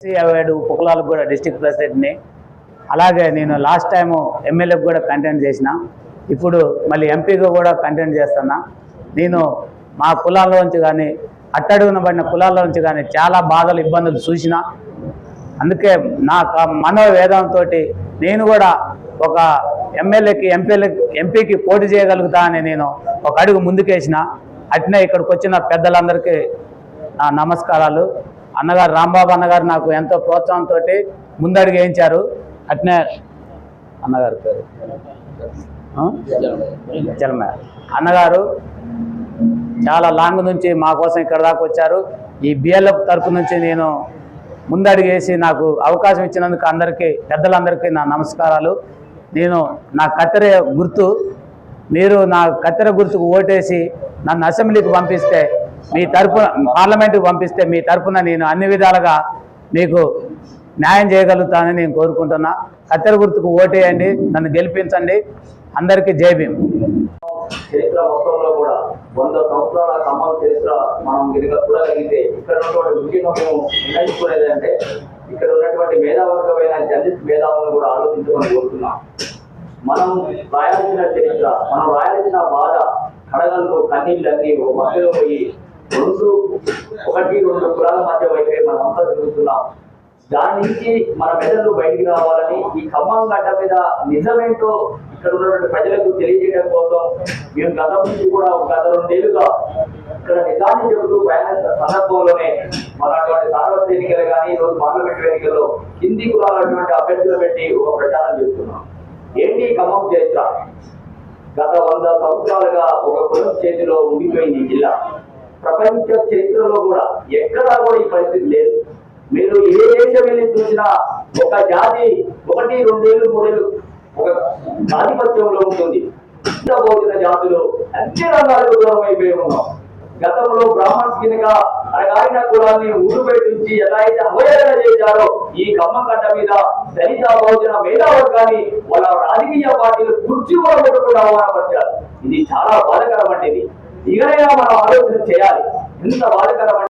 Award ఉపకులాలకు కూడా district ప్రెసిడెంట్ని. అలాగే నేను లాస్ట్ టైము ఎమ్మెల్యేకి కూడా కంటెంట్ చేసిన, ఇప్పుడు మళ్ళీ ఎంపీగా కూడా కంటెంట్ చేస్తున్నా. నేను మా కులాల్లోంచి కానీ అట్టడుగున పడిన కులాల్లోంచి కానీ చాలా బాధలు ఇబ్బందులు చూసిన. అందుకే నా మనోవేదంతో నేను కూడా ఒక ఎంపీకి పోటీ చేయగలుగుతా అని నేను ఒక అడుగు ముందుకేసిన. అట్నే ఇక్కడికి వచ్చిన పెద్దలందరికీ నా నమస్కారాలు. అన్నగారు రాంబాబు అన్నగారు నాకు ఎంతో ప్రోత్సాహంతో ముందడుగు వేయించారు. అట్నే అన్నగారు పేరు జలమే అన్నగారు చాలా లాంగ్ నుంచి మా కోసం ఇక్కడ దాకా వచ్చారు. ఈ బిఎల్ఎఫ్ తరపు నుంచి నేను ముందడుగు వేసి నాకు అవకాశం ఇచ్చినందుకు పెద్దలందరికీ నా నమస్కారాలు. నేను నా కత్తెర గుర్తు, మీరు నా కత్తెర గుర్తుకు ఓటేసి నన్ను అసెంబ్లీకి పంపిస్తే, మీ తరపున పార్లమెంటుకు పంపిస్తే మీ తరపున నేను అన్ని విధాలుగా మీకు న్యాయం చేయగలుగుతానని నేను కోరుకుంటున్నా. కత్తెర గుర్తుకు ఓటేయండి, నన్ను గెలిపించండి. అందరికీ జై భీమ్. చరిత్ర మొత్తంలో కూడా 100 సంవత్సరాల ఖమ్మం చరిత్ర మనం గిరిగా చూడగలిగితే ఇక్కడ ఉన్నటువంటి ముఖ్యంగా మేము నిర్ణయించుకునేది అంటే ఇక్కడ ఉన్నటువంటి మేధావర్గమైన జర్నలిస్ట్ మేధావులను కూడా ఆలోచించమని కోరుతున్నాం. మనం రాయాల్సిన చరిత్ర, మనం రాయాల్సిన బాధ, కడగలు కన్నీళ్ళన్నీ ఒక మధ్యలో పోయి 1-2 కులాల మధ్య వైపే మనం అంతా తిరుగుతున్నాం. దాని నుంచి మన మెదళ్ళు బయటికి రావాలని ఈ ఖమ్మం గడ్డ మీద నిజమేంటో ఇక్కడ ఉన్నటువంటి ప్రజలకు తెలియజేయడం కోసం మేము గతం నుంచి కూడా గత 2 ఏళ్లుగా ఇక్కడ నిజాన్ని చెబుతూ ప్రయాణ సందర్భంలోనే మనటువంటి సార్వత్రిక ఎన్నికలు కానీ ఈరోజు పార్లమెంట్ ఎన్నికల్లో హిందీ కులాలటువంటి అభ్యర్థులు పెట్టి ఒక ప్రచారం చేస్తున్నాం. ఏంటి ఖమ్మం చరిత్ర? గత 100 సంవత్సరాలుగా ఒక కులం చేతిలో ఉండిపోయింది ఈ జిల్లా. ప్రపంచ చరిత్రలో కూడా ఎక్కడా కూడా ఈ పరిస్థితి లేదు. మీరు ఏ దేశం వెళ్ళి చూసినా ఒక జాతి 1, 2 ఏళ్ళు 3 ఏళ్ళు ఒక ఆధిపత్యంలో ఉంటుంది. భౌతిక జాతులు అన్ని రంగాలకు దూరం అయిపోయి ఉన్నాం. గతంలో బ్రాహ్మణ్స్ కిందగా అడగారిన కులాన్ని ఊరుబయట నుంచి ఎలా అయితే అవహేళన చేశారో ఈ ఖమ్మం గడ్డ మీద దళిత బహుజన మేధావర్గాన్ని వాళ్ళ రాజకీయ పార్టీలు కుర్చీ కూడా పెట్టకుండా అవమానపరిచారు. ఇది చాలా బాధకరం. అంటే ఇకనైనా మనం ఆలోచన చేయాలి. ఇంత బాధకరం